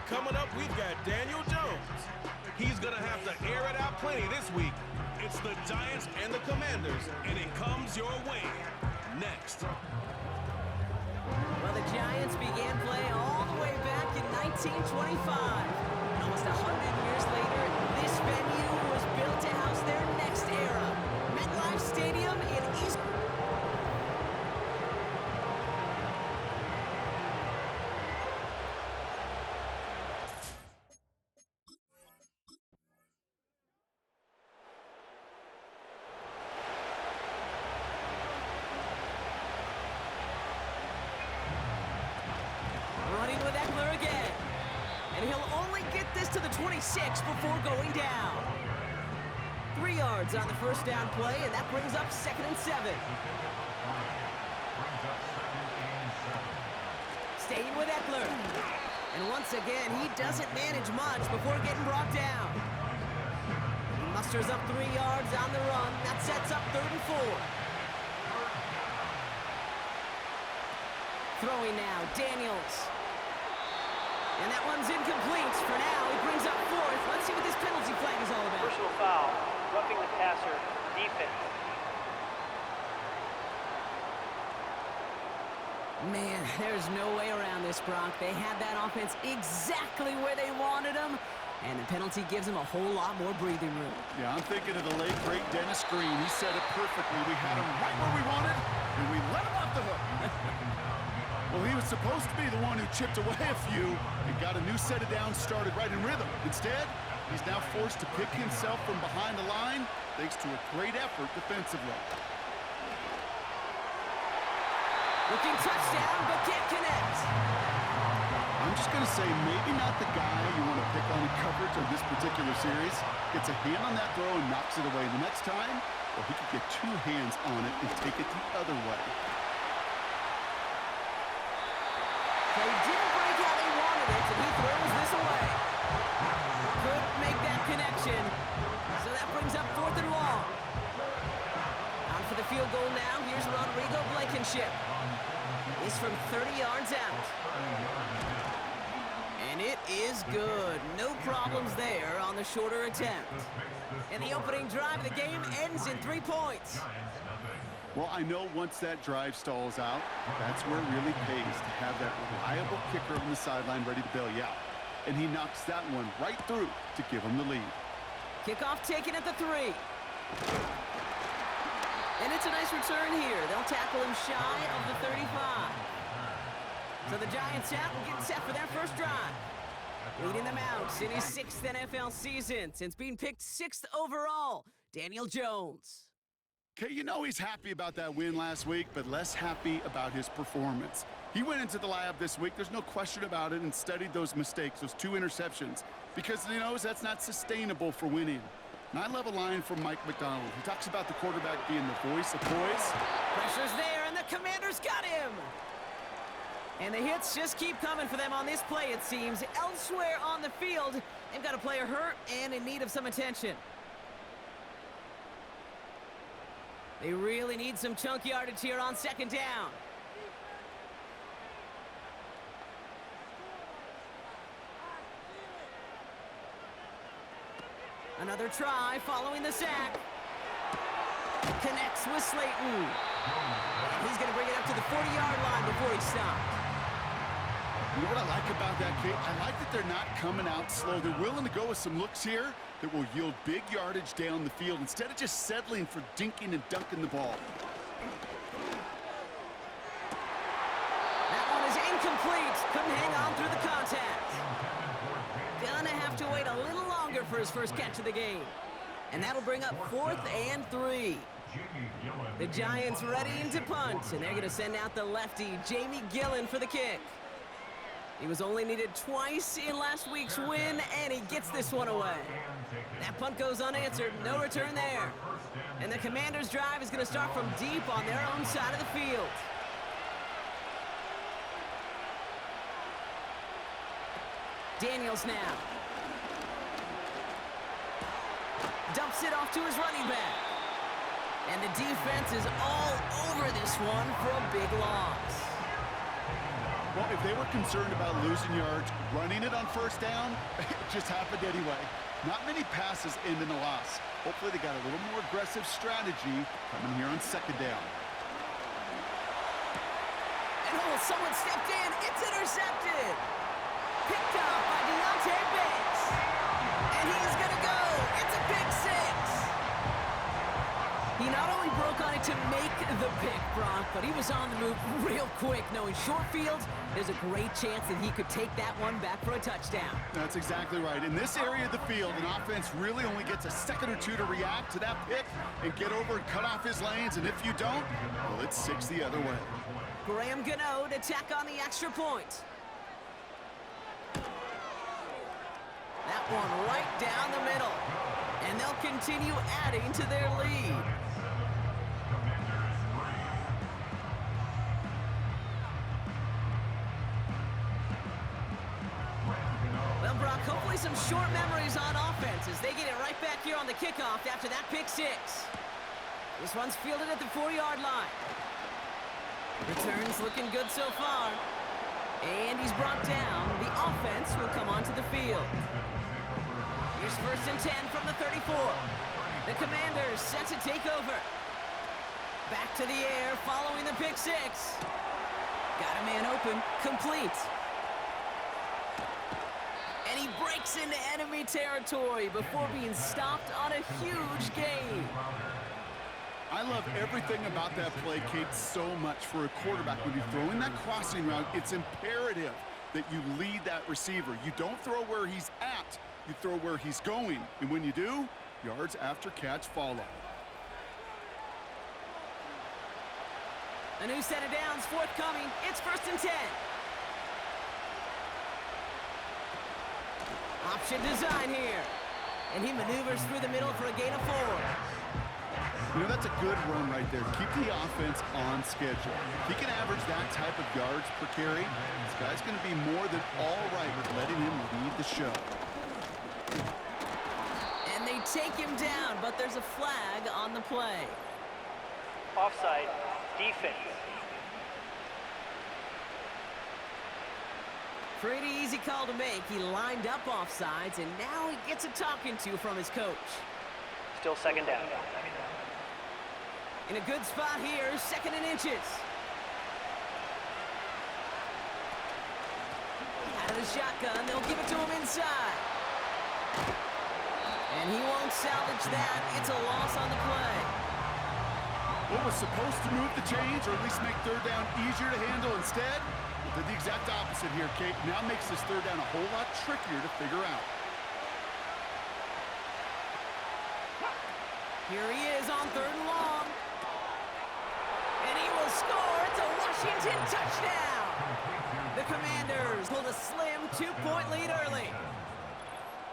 coming up, we've got Daniel Jones. He's going to have to air it out plenty this week. It's the Giants and the Commanders, and it comes your way next. Well, the Giants began play all the way back in 1925. And almost 100 years later, this venue was built to house their next era. MetLife Stadium in East... Running with Eckler again. And he'll only get this to the 26 before going down. 3 yards on the first down play, and that brings up 2nd and 7. Staying with Eckler. And once again, he doesn't manage much before getting brought down. He musters up 3 yards on the run. That sets up 3rd and 4. Throwing now, Daniels. And that one's incomplete. For now, he brings up 4th. Let's see what this penalty flag is all about. Personal foul, roughing the passer, defense. Man, there's no way around this, Brock. They had that offense exactly where they wanted them, and the penalty gives them a whole lot more breathing room. Yeah, I'm thinking of the late, great Dennis Green. He said it perfectly. We had him right where we wanted, and we let him off the hook. Well, he was supposed to be the one who chipped away a few and got a new set of downs started right in rhythm. Instead, he's now forced to pick himself from behind the line thanks to a great effort defensively. Looking touchdown, but can't connect. I'm just going to say maybe not the guy you want to pick on in coverage on this particular series. Gets a hand on that throw and knocks it away. The next time, well, he could get 2 hands on it and take it the other way. They didn't break how they wanted it, and he throws this away. Couldn't make that connection. So that brings up 4th and long. On for the field goal now. Here's Rodrigo Blankenship. It's from 30 yards out. And it is good. No problems there on the shorter attempt. And the opening drive of the game ends in 3 points. Well, I know once that drive stalls out, that's where it really pays to have that reliable kicker on the sideline ready to bail you out. And he knocks that one right through to give him the lead. Kickoff taken at the 3. And it's a nice return here. They'll tackle him shy of the 35. So the Giants out and getting set for their first drive. Leading them out in his 6th NFL season since being picked 6th overall, Daniel Jones. Okay, you know he's happy about that win last week, but less happy about his performance. He went into the lab this week, there's no question about it, and studied those mistakes, those 2 interceptions, because he knows that's not sustainable for winning. And I love a line from Mike McDonald. He talks about the quarterback being the voice of poise. Pressure's there, and the Commanders got him. And the hits just keep coming for them on this play, it seems. Elsewhere on the field, they've got a player hurt and in need of some attention. They really need some chunk yardage here on 2nd down. Another try following the sack. Connects with Slayton. And he's going to bring it up to the 40-yard line before he stopped. You know what I like about that, Kate? I like that they're not coming out slow. They're willing to go with some looks here that will yield big yardage down the field instead of just settling for dinking and dunking the ball. That one is incomplete. Couldn't hang on through the contact. Gonna have to wait a little longer for his first catch of the game. And that'll bring up 4th and 3. The Giants ready to punt, and they're going to send out the lefty, Jamie Gillen, for the kick. He was only needed twice in last week's win, and he gets this one away. That punt goes unanswered, no return there. And the Commanders' drive is going to start from deep on their own side of the field. Daniels now. Dumps it off to his running back. And the defense is all over this one for a big loss. Well, if they were concerned about losing yards, running it on first down, it just happened anyway. Not many passes end in a loss. Hopefully they got a little more aggressive strategy coming here on second down. And someone stepped in. It's intercepted. Picked off by Deontay Banks. And he's going to go. It's a pick six. He not only broke on it to make the pick, Brock, but he was on the move real quick, knowing short fields, there's a great chance that he could take that one back for a touchdown. That's exactly right. In this area of the field, an offense really only gets a second or two to react to that pick and get over and cut off his lanes, and if you don't, well, it's 6 the other way. Graham Gano to tack on the extra point. That one right down the middle. And they'll continue adding to their lead. Well, Brock, hopefully some short memories on offense as they get it right back here on the kickoff after that pick six. This one's fielded at the 4-yard line. Returns looking good so far. And he's brought down. The offense will come onto the field. Here's 1st and 10 from the 34. The Commanders set to take over. Back to the air following the pick six. Got a man open. Complete. And he breaks into enemy territory before being stopped on a huge gain. I love everything about that play, Kate, so much for a quarterback. When you're throwing that crossing route, it's imperative that you lead that receiver. You don't throw where he's at, you throw where he's going. And when you do, yards after catch follow. A new set of downs forthcoming. It's 1st and 10. Option design here. And he maneuvers through the middle for a gain of 4. You know, that's a good run right there. Keep the offense on schedule. If he can average that type of yards per carry, this guy's going to be more than all right with letting him lead the show. And they take him down, but there's a flag on the play. Offside, defense. Pretty easy call to make. He lined up offsides, and now he gets a talking to from his coach. Still second down. In a good spot here, 2nd and inches. Out of the shotgun, they'll give it to him inside. And he won't salvage that. It's a loss on the play. What was supposed to move the chains, or at least make 3rd down easier to handle instead, did the exact opposite here, Kate. Now makes this 3rd down a whole lot trickier to figure out. Here he is on 3rd and long. And he will score. It's a Washington touchdown. The Commanders hold a slim 2-point lead early.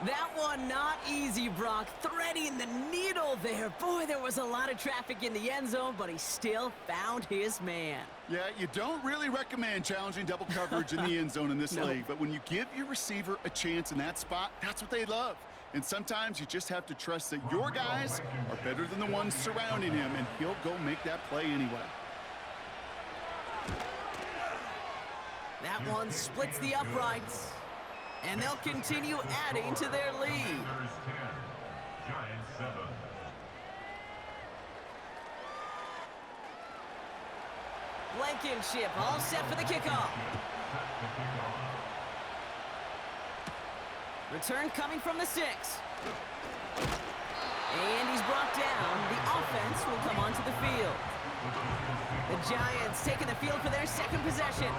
That one not easy, Brock. Threading the needle there. Boy, there was a lot of traffic in the end zone, but he still found his man. Yeah, you don't really recommend challenging double coverage in the end zone in this league, but when you give your receiver a chance in that spot, that's what they love. And sometimes you just have to trust that your guys are better than the ones surrounding him, and he'll go make that play anyway. That one splits the uprights, and they'll continue adding to their lead. Blankenship all set for the kickoff. Return coming from the 6. And he's brought down. The offense will come onto the field. The Giants taking the field for their 2nd possession.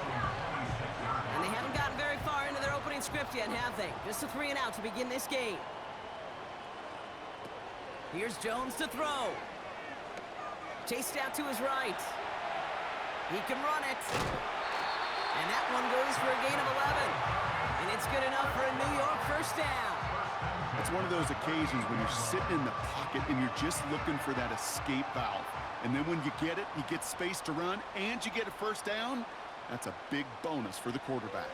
And they haven't gotten very far into their opening script yet, have they? Just a 3 and out to begin this game. Here's Jones to throw. Chased out to his right. He can run it. And that one goes for a gain of 11. And it's good enough for a New York 1st down. It's one of those occasions when you're sitting in the pocket and you're just looking for that escape valve. And then when you get it, you get space to run, and you get a 1st down. That's a big bonus for the quarterback.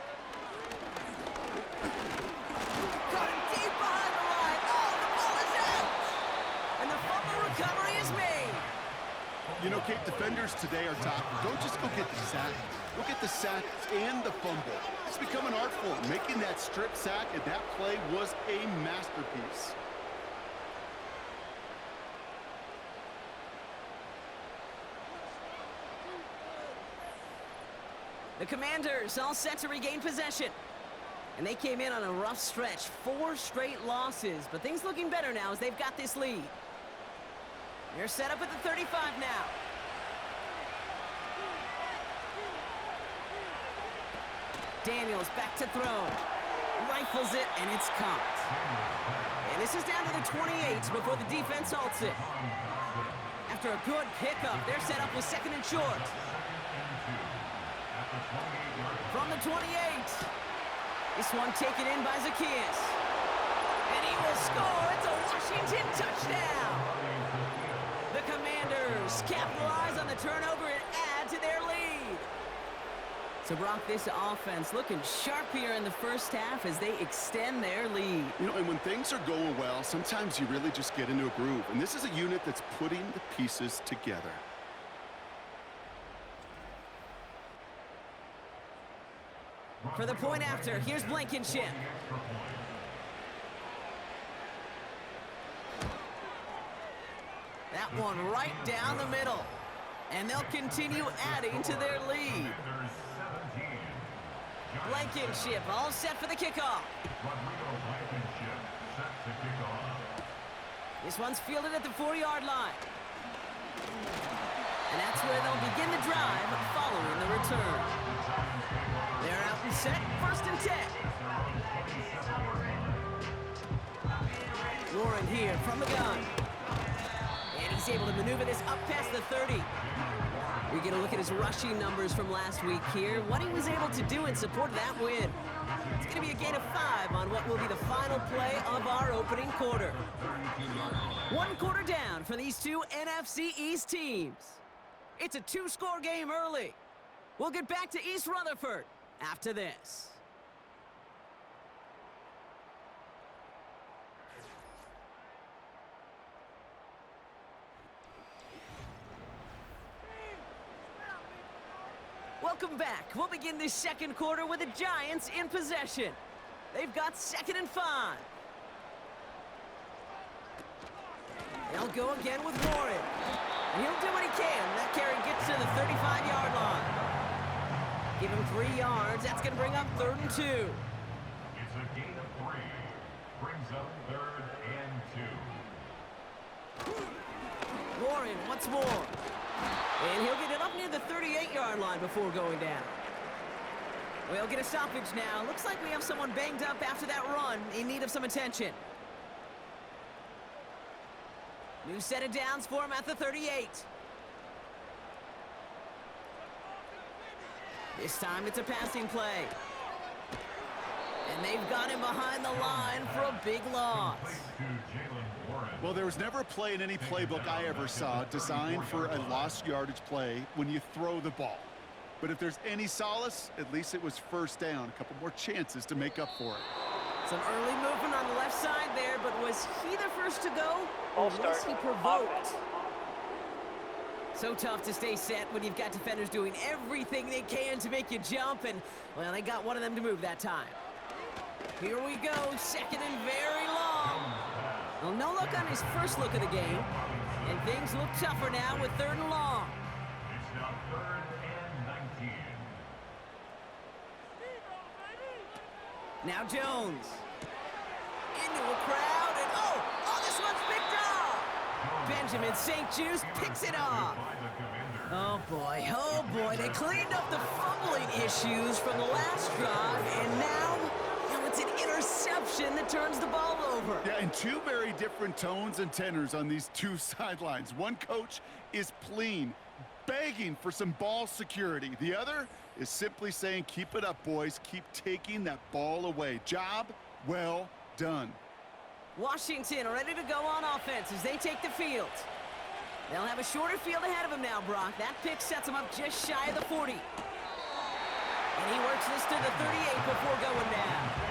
Got him deep behind the line. Oh, the ball is out. And the fumble recovery is made. You know, Kate, defenders today are taught, don't just go get the sack. Go get the sack and the fumble. It's become an art form. Making that strip sack and that play was a masterpiece. The Commanders all set to regain possession. And they came in on a rough stretch, 4 straight losses. But things looking better now as they've got this lead. They're set up at the 35 now. Daniels back to throw. Rifles it, and it's caught. And this is down to the 28 before the defense halts it. After a good pickup, they're set up with 2nd and short. From the 28. This one taken in by Zacchaeus. And he will score. It's a Washington touchdown. The Commanders capitalize on the turnover and add to their lead. So, Brock, this offense looking sharp here in the first half as they extend their lead. You know, and when things are going well, sometimes you really just get into a groove. And this is a unit that's putting the pieces together. For the point after, here's Blankenship. That one right down the middle. And they'll continue adding to their lead. Blankenship all set for the kickoff. This one's fielded at the 4-yard line. And that's where they'll begin the drive following the return. They're out and set, 1st and 10. Warren here from the gun. And he's able to maneuver this up past the 30. We get a look at his rushing numbers from last week here. What he was able to do in support of that win. It's going to be a gain of 5 on what will be the final play of our opening quarter. 1 quarter down for these two NFC East teams. It's a 2-score game early. We'll get back to East Rutherford after this. Welcome back. We'll begin this 2nd quarter with the Giants in possession. They've got 2nd and 5. They'll go again with Warren. And he'll do what he can. That carry gets to the 35-yard line. Give him 3 yards. That's going to bring up 3rd and 2. It's a gain of 3. Brings up 3rd and 2. Warren once more. And he'll get it up near the 38-yard line before going down. We'll get a stoppage now. Looks like we have someone banged up after that run in need of some attention. New set of downs for him at the 38. This time it's a passing play. And they've got him behind the line for a big loss. Well, there was never a play in any playbook I ever saw designed for a lost yardage play when you throw the ball. But if there's any solace, at least it was 1st down. A couple more chances to make up for it. Some early movement on the left side there, but was he the first to go, or was he provoked? So tough to stay set when you've got defenders doing everything they can to make you jump, and, well, they got one of them to move that time. Here we go, 2nd and very long. Well, no luck on his first look of the game, and things look tougher now with 3rd and long. It's now 3rd and 19. Now Jones. Into a crowd, and oh, this one's picked off. Benjamin St. Juste picks it off. Oh boy, they cleaned up the fumbling issues from the last drive, and now it's an interception that turns the ball over. Yeah, and 2 very different tones and tenors on these 2 sidelines. One coach is pleading, begging for some ball security. The other is simply saying, keep it up, boys. Keep taking that ball away. Job well done. Washington ready to go on offense as they take the field. They'll have a shorter field ahead of them now, Brock. That pick sets them up just shy of the 40. And he works this to the 38 before going down.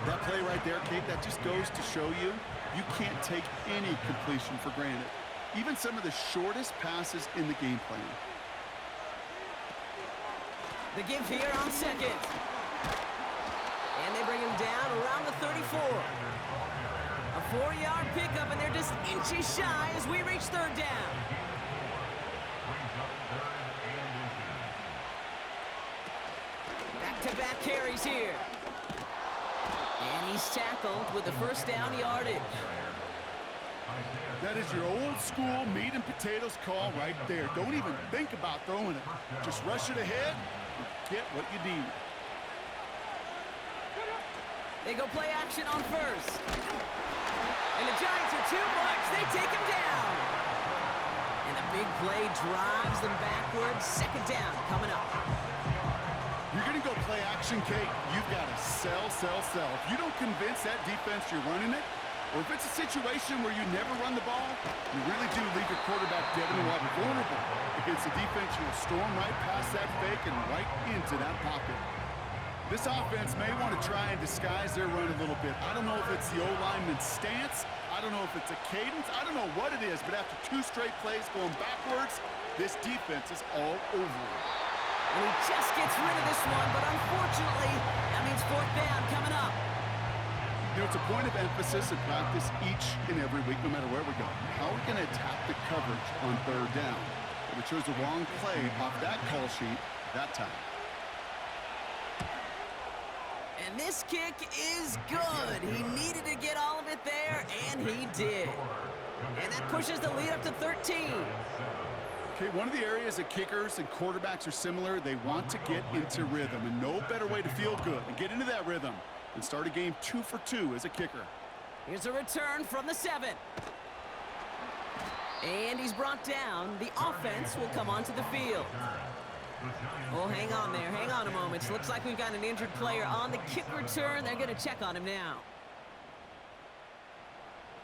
That play right there, Kate, that just goes to show you, you can't take any completion for granted. even some of the shortest passes in the game plan. The give here on second. And they bring him down around the 34. A 4-yard pickup, and they're just inches shy as we reach third down. Back-to-back carries here. And he's tackled with the first down yardage. That is your old school meat and potatoes call right there. Don't even think about throwing it. Just rush it ahead and get what you need. They go play action on first. And the Giants are too much. They take him down. And a big play drives them backwards. Second down coming up. You're going to go play action, Kate. You've got to sell, sell, sell. If you don't convince that defense you're running it, or if it's a situation where you never run the ball, you really do leave your quarterback dead in the water, vulnerable against a defense who will storm right past that fake and right into that pocket. This offense may want to try and disguise their run a little bit. I don't know if it's the O-lineman's stance. I don't know if it's a cadence. I don't know what it is, but after 2 straight plays going backwards, this defense is all over it. And he just gets rid of this one, but unfortunately, that means fourth down coming up. You know, it's a point of emphasis in practice each and every week, no matter where we go. How are we going to attack the coverage on third down? Well, we chose the wrong play off that call sheet that time. And this kick is good. He needed to get all of it there, and he did. And that pushes the lead up to 13. Okay, one of the areas that kickers and quarterbacks are similar, they want to get into rhythm, and no better way to feel good and get into that rhythm than start a game 2 for 2 as a kicker. Here's a return from the 7. And he's brought down. The offense will come onto the field. Oh, hang on there. Hang on a moment. Looks like we've got an injured player on the kick return. They're going to check on him now.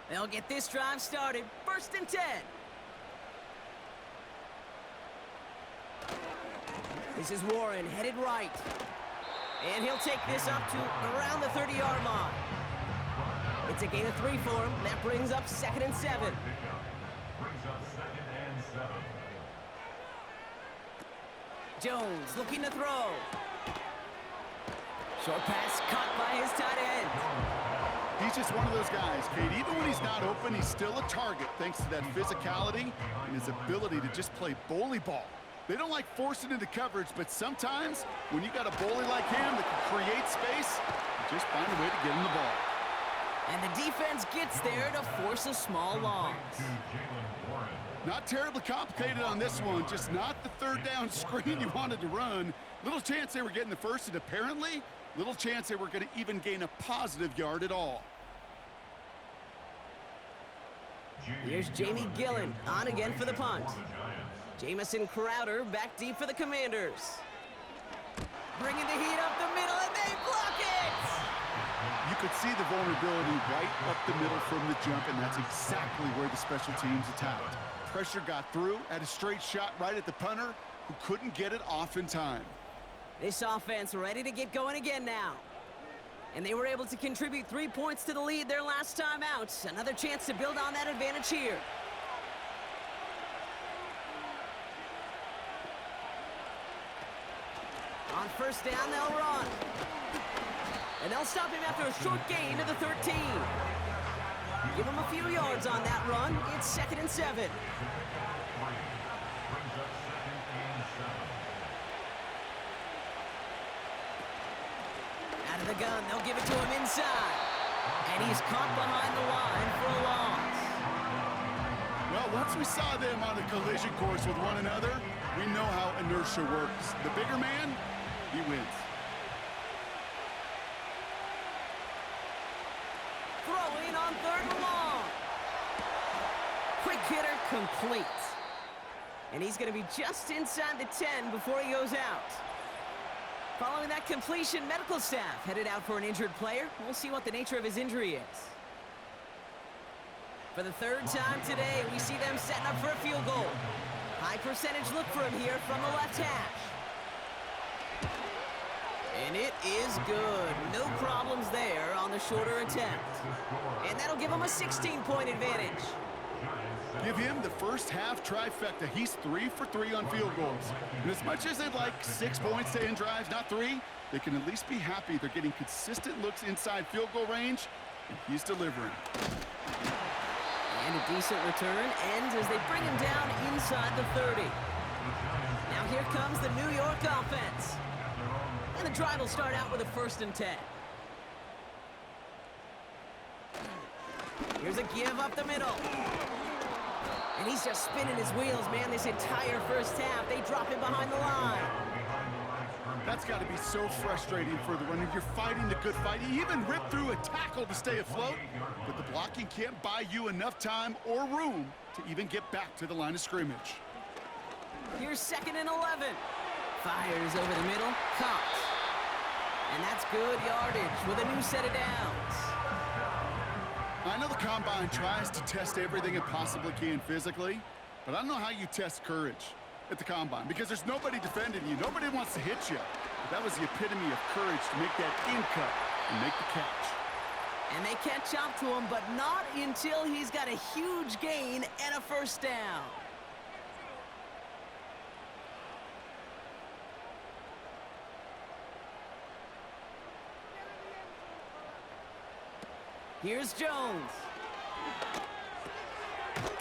They'll get this drive started. 1st and 10. This is Warren headed right. And he'll take this up to around the 30-yard line. It's a gain of 3 for him. That brings up 2nd and 7. Jones looking to throw. Short pass caught by his tight end. He's just one of those guys, Kate. Even when he's not open, he's still a target thanks to that physicality and his ability to just play bully ball. They don't like forcing into coverage, but sometimes when you got a bully like him that can create space, you just find a way to get him the ball. And the defense gets there to force a small loss. Not terribly complicated on this one, just not the third down screen you wanted to run. Little chance they were getting the first, and apparently, little chance they were going to even gain a positive yard at all. Here's Jamie Gillen on again for the punt. Jamison Crowder back deep for the Commanders. Bringing the heat up the middle, and they block it! You could see the vulnerability right up the middle from the jump, and that's exactly where the special teams attacked. Pressure got through, had a straight shot right at the punter, who couldn't get it off in time. This offense ready to get going again now. And they were able to contribute 3 points to the lead their last time out. Another chance to build on that advantage here. On 1st down, they'll run. And they'll stop him after a short gain to the 13. Give him a few yards on that run. It's 2nd and 7. Out of the gun, they'll give it to him inside. And he's caught behind the line for a loss. Well, once we saw them on a collision course with one another, we know how inertia works. The bigger man, he wins. Throwing on 3rd and long. Quick hitter complete. And he's going to be just inside the 10 before he goes out. Following that completion, medical staff headed out for an injured player. We'll see what the nature of his injury is. For the 3rd time today, we see them setting up for a field goal. High percentage look for him here from the left hash. And it is good. No problems there on the shorter attempt. And that'll give him a 16-point advantage. Give him the first half trifecta. He's 3 for 3 on field goals. And as much as they'd like 6 points to end drives, not 3, they can at least be happy they're getting consistent looks inside field goal range, and he's delivering. And a decent return ends as they bring him down inside the 30. Now here comes the New York offense. And the drive will start out with a 1st and 10. Here's a give up the middle. And he's just spinning his wheels, man, this entire first half. They drop him behind the line. That's got to be so frustrating for the runner. You're fighting the good fight. He even ripped through a tackle to stay afloat, but the blocking can't buy you enough time or room to even get back to the line of scrimmage. Here's 2nd and 11. Fires over the middle, caught. And that's good yardage with a new set of downs. I know the Combine tries to test everything it possibly can physically, but I don't know how you test courage at the Combine, because there's nobody defending you. Nobody wants to hit you. But that was the epitome of courage to make that in cut and make the catch. And they catch up to him, but not until he's got a huge gain and a 1st down. Here's Jones.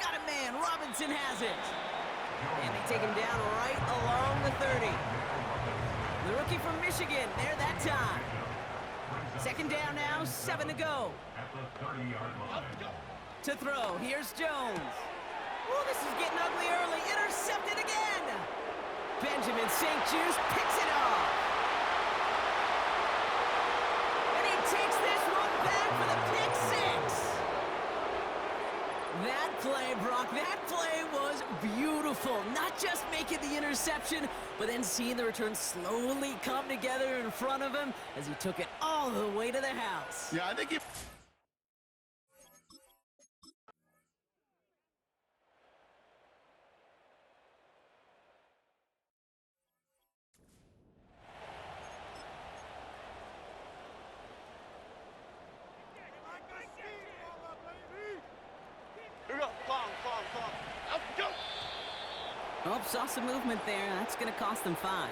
Got it, man. Robinson has it. And they take him down right along the 30. The rookie from Michigan there that time. 2nd down now, 7 to go. To throw, here's Jones. Oh, this is getting ugly early. Intercepted again. Benjamin St. Juice picks it off. And he takes this one back for the pick 6. That play, Brock, that play was beautiful. Not just making the interception, but then seeing the return slowly come together in front of him as he took it all the way to the house. Yeah, I think he... Oh, saw some movement there. That's going to cost them 5.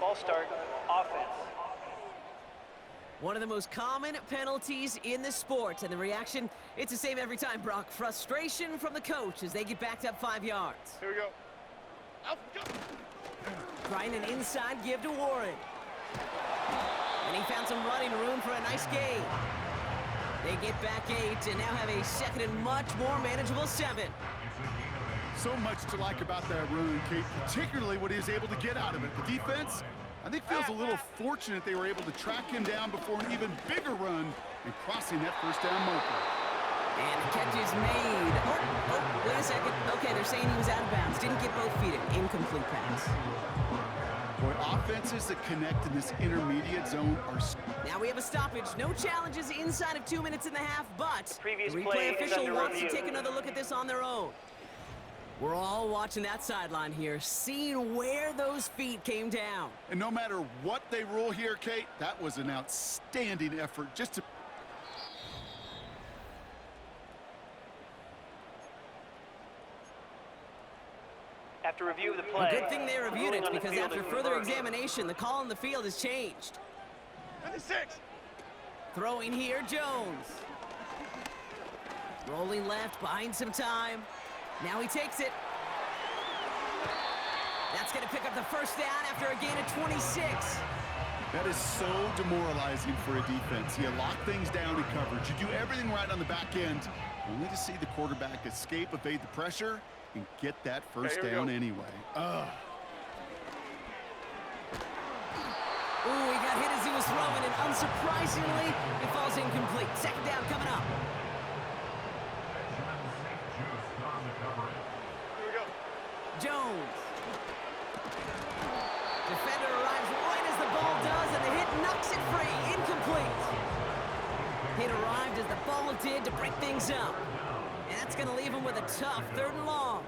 Ball start, offense. One of the most common penalties in the sport, and the reaction, it's the same every time, Brock. Frustration from the coach as they get backed up 5 yards. Here we go. Trying an inside give to Warren. And he found some running room for a nice gain. They get back 8 and now have a 2nd and much more manageable 7. So much to like about that run, Kate, particularly what he was able to get out of it. The defense, I think, feels a little fortunate they were able to track him down before an even bigger run and crossing that 1st down marker. And the catch is made. Oh, wait a second. Okay, they're saying he was out of bounds. Didn't get both feet. An incomplete pass. Boy, offenses that connect in this intermediate zone are... Now we have a stoppage. No challenges inside of 2 minutes and a half, but Previous the play replay is official under wants to review. take another look at this on their own. We're all watching that sideline here, seeing where those feet came down. And no matter what they rule here, Kate, that was an outstanding effort just to... After review of the A play, good thing they reviewed ruling it, on the because field after is further reversed. examination, the call on the field has changed. 26. Throwing here, Jones. Rolling left, buying some time. Now he takes it. That's going to pick up the 1st down after a gain of 26. That is so demoralizing for a defense. You lock things down in coverage. You do everything right on the back end, only to see the quarterback escape, evade the pressure, and get that 1st down anyway. Ooh, he got hit as he was throwing, and unsurprisingly, it falls incomplete. 2nd down coming up. Jones. Defender arrives right as the ball does, and the hit knocks it free. Incomplete. Hit arrived as the ball did to break things up. And that's going to leave him with a tough 3rd and long.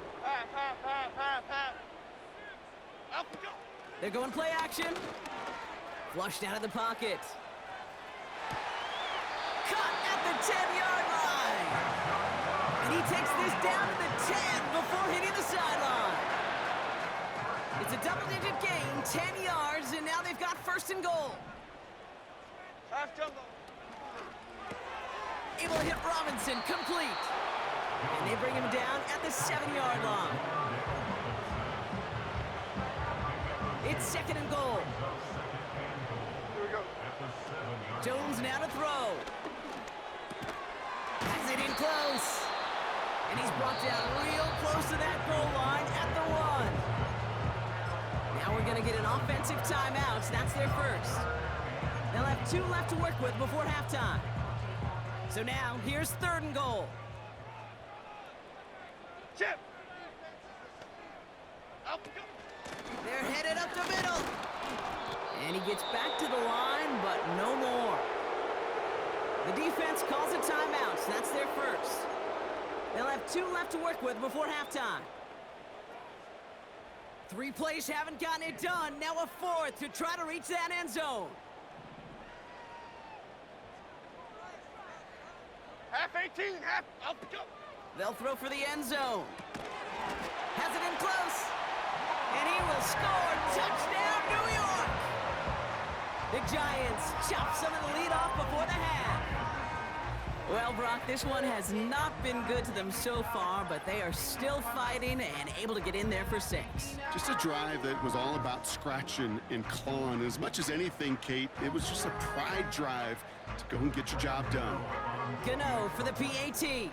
They're going play action. Flushed out of the pocket. Cut at the 10-yard line. And And he takes this down to the 10 before hitting the sideline. It's a double-digit gain, 10 yards, and now they've got first and goal. Able to hit Robinson, complete. And they bring him down at the 7-yard line. It's second and goal. Jones now to throw. Has it in close. And he's brought down real close to that goal line at the 1. Now we're going to get an offensive timeout. That's their first. They'll have 2 left to work with before halftime. So now, here's third and goal. Chip. They're headed up the middle. And he gets back to the line, but no more. The defense calls a timeout. So that's their first. They'll have 2 left to work with before halftime. 3 plays haven't gotten it done. Now a 4th to try to reach that end zone. Half 18, half, up, go. They'll throw for the end zone. Has it in close. And he will score. Touchdown, New York! The Giants chop some of the lead off before the half. Well, Brock, this one has not been good to them so far, but they are still fighting and able to get in there for 6. Just a drive that was all about scratching and clawing. As much as anything, Kate, it was just a pride drive to go and get your job done. Gano for the PAT.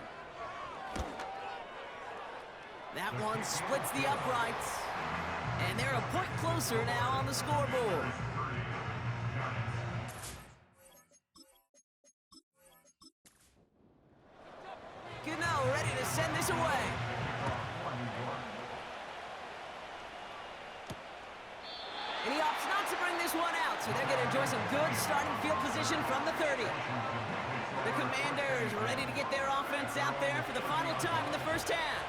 That one splits the uprights. And they're a point closer now on the scoreboard. Gano ready to send this away. And he opts not to bring this one out, so they're going to enjoy some good starting field position from the 30. The Commanders ready to get their offense out there for the final time in the first half.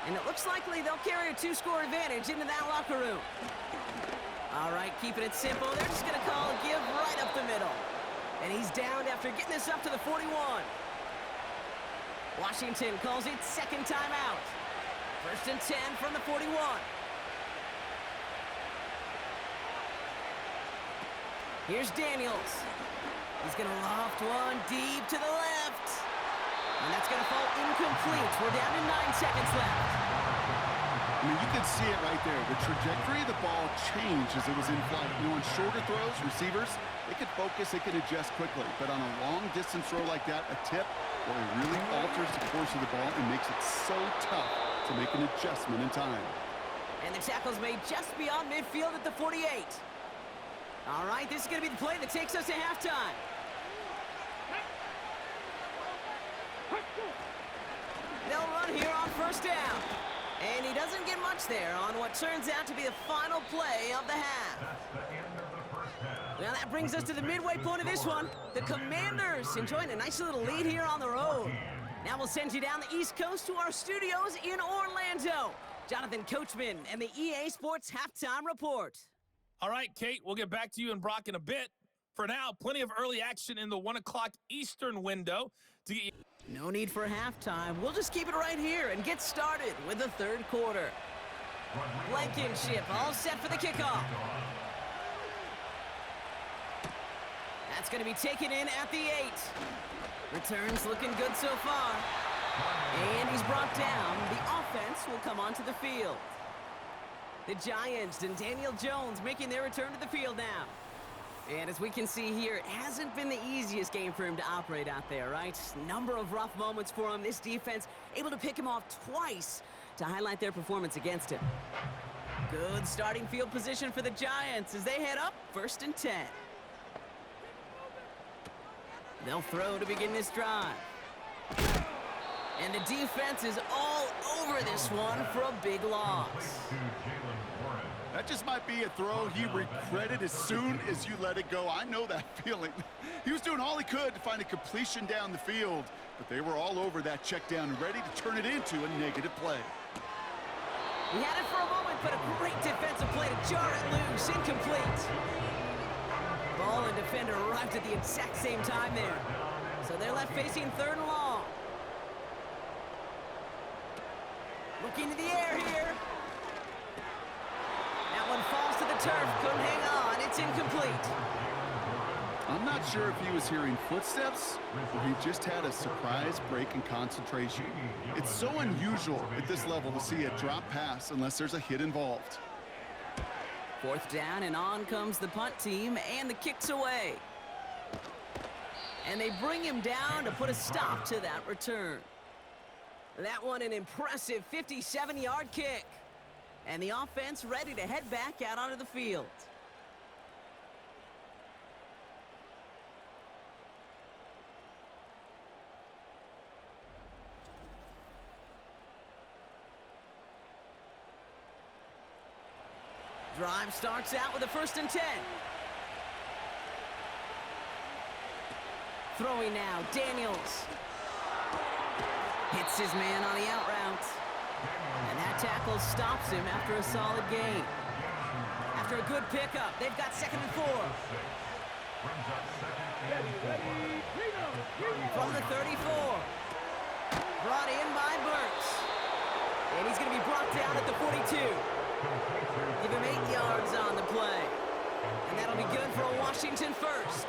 And it looks likely they'll carry a 2-score advantage into that locker room. All right, keeping it simple. They're just going to call a give right up the middle. And he's downed after getting this up to the 41. Washington calls it second timeout. First and 10 from the 41. Here's Daniels. He's going to loft one deep to the left. And that's going to fall incomplete. We're down to 9 seconds left. I mean, you can see it right there. The trajectory of the ball changed as it was in flight. You know, on shorter throws, receivers, they can focus, they can adjust quickly. But on a long-distance throw like that, a tip, well, it really alters the course of the ball and makes it so tough to make an adjustment in time. And the tackle's made just beyond midfield at the 48. All right, this is going to be the play that takes us to halftime. They'll run here on first down. And he doesn't get much there on what turns out to be the final play of the half. Well, that brings us to the midway point of this one. The Commanders enjoying a nice little lead here on the road. Now we'll send you down the East Coast to our studios in Orlando. Jonathan Coachman and the EA Sports Halftime Report. All right, Kate, we'll get back to you and Brock in a bit. For now, plenty of early action in the 1 o'clock Eastern window to get you. No need for halftime. We'll just keep it right here and get started with the third quarter. Blankenship all set for the kickoff. That's going to be taken in at the 8. Returns looking good so far. And he's brought down. The offense will come onto the field. The Giants and Daniel Jones making their return to the field now. And as we can see here, it hasn't been the easiest game for him to operate out there, right? Number of rough moments for him. This defense able to pick him off twice to highlight their performance against him. Good starting field position for the Giants as they head up first and 10. They'll throw to begin this drive. And the defense is all over this one for a big loss. That just might be a throw he regretted as soon as you let it go. I know that feeling. He was doing all he could to find a completion down the field, but they were all over that check down and ready to turn it into a negative play. He had it for a moment, but a great defensive play to jar it loose. Incomplete. Ball and defender arrived at the exact same time there. So they're left facing third and long. Looking to the air here. That one falls to the turf. Couldn't hang on. It's incomplete. I'm not sure if he was hearing footsteps or he just had a surprise break in concentration. It's so unusual at this level to see a drop pass unless there's a hit involved. 4th down, and on comes the punt team, and the kick's away. And they bring him down to put a stop to that return. That one an impressive 57-yard kick. And the offense ready to head back out onto the field. Drive starts out with a 1st and 10. Throwing now, Daniels. Hits his man on the out route. And that tackle stops him after a solid gain. After a good pickup, they've got 2nd and 4. From the 34. Brought in by Burks. And he's going to be brought down at the 42. Give him 8 yards on the play. And that'll be good for a Washington first.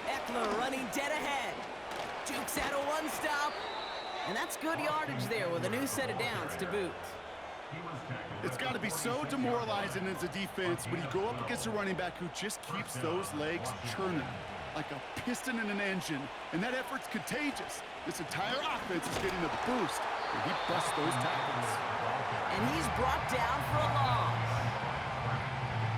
Eckler running dead ahead. Jukes out a one-stop. And that's good yardage there with a new set of downs to boot. It's got to be so demoralizing as a defense when you go up against a running back who just keeps those legs churning like a piston in an engine, and that effort's contagious. This entire offense is getting a boost, and he busts those tackles. And he's brought down for a loss.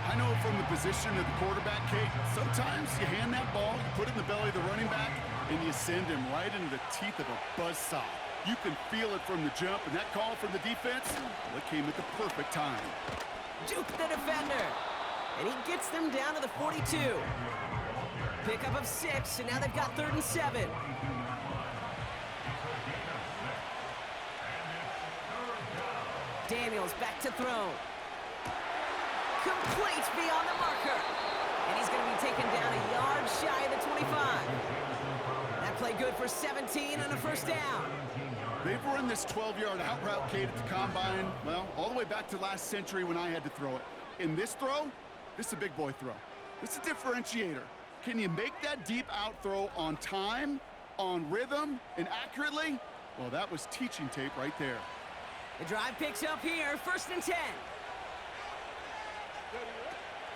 I know from the position of the quarterback, Kate, sometimes you hand that ball, you put it in the belly of the running back, and you send him right into the teeth of a buzzsaw. You can feel it from the jump, and that call from the defense, well, it came at the perfect time. Juke the defender. And he gets them down to the 42. Pickup of 6, and now they've got 3rd and 7. Daniels back to throw. Complete beyond the marker. And he's going to be taken down a yard shy of the 25. That play good for 17 and a 1st down. They've run this 12-yard out route, Kate, at the combine, well, all the way back to last century when I had to throw it. In this throw, this is a big boy throw. This is a differentiator. Can you make that deep out throw on time, on rhythm, and accurately? Well, that was teaching tape right there. The drive picks up here, 1st and 10.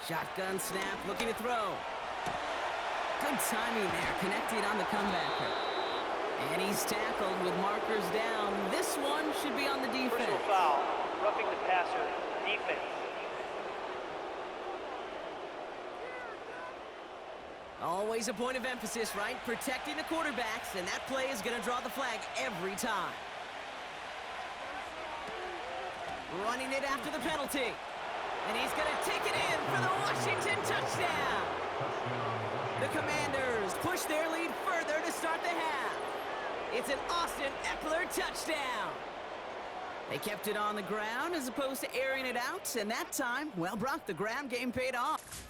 Shotgun snap, looking to throw. Good timing there, connected on the comebacker. And he's tackled with markers down. This one should be on the defense. Personal foul, roughing the passer, defense. Always a point of emphasis, right? Protecting the quarterbacks, and that play is going to draw the flag every time. Running it after the penalty. And he's going to take it in for the Washington touchdown. The Commanders push their lead further to start the half. It's an Austin Eckler touchdown. They kept it on the ground as opposed to airing it out, and that time, well, Brock, the ground game paid off.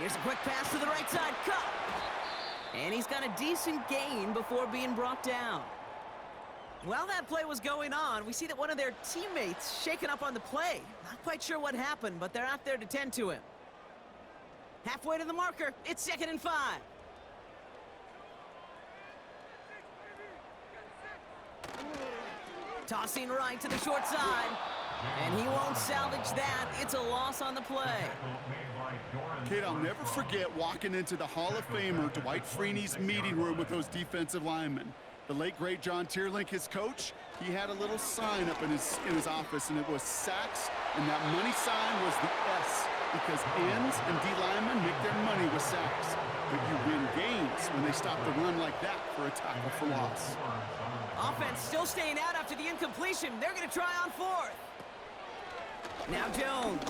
Here's a quick pass to the right side, cut. And he's got a decent gain before being brought down. While that play was going on, we see that one of their teammates shaken up on the play. Not quite sure what happened, but they're out there to tend to him. Halfway to the marker, it's 2nd and 5. Tossing right to the short side. And he won't salvage that. It's a loss on the play. Kate, I'll never forget walking into the Hall of Famer Dwight Freeney's meeting room with those defensive linemen. The late, great John Tierlink, his coach, he had a little sign up in his office, and it was sacks, and that money sign was the S, because ends and D linemen make their money with sacks. But you win games when they stop the run like that for a tackle for loss. Offense still staying out after the incompletion. They're going to try on fourth. Now Jones.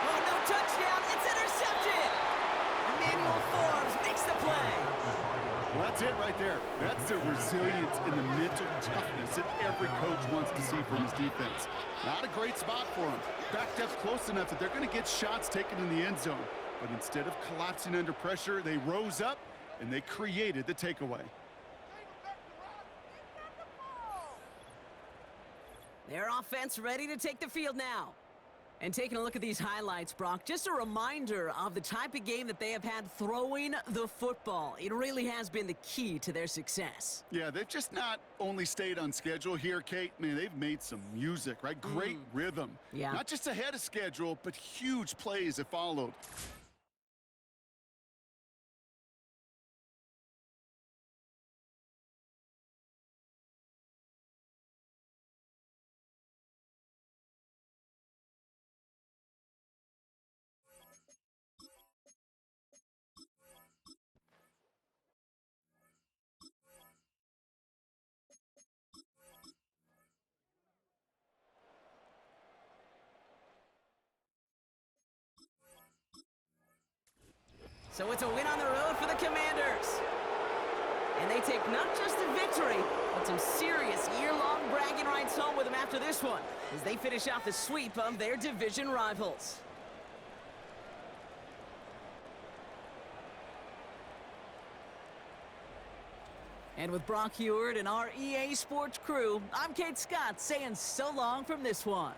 Oh, no touchdown. It's intercepted. Emmanuel Forbes makes the play. Well, that's it right there. That's the resilience and the mental toughness that every coach wants to see from his defense. Not a great spot for him. Backed up close enough that they're going to get shots taken in the end zone. But instead of collapsing under pressure, they rose up and they created the takeaway. Their offense ready to take the field now. And taking a look at these highlights, Brock, just a reminder of the type of game that they have had throwing the football. It really has been the key to their success. Yeah, they've just not only stayed on schedule here, Kate. Man, they've made some music, right? Great rhythm. Yeah. Not just ahead of schedule, but huge plays have followed. So it's a win on the road for the Commanders. And they take not just a victory, but some serious year-long bragging rights home with them after this one, as they finish off the sweep of their division rivals. And with Brock Heward and our EA Sports crew, I'm Kate Scott saying so long from this one.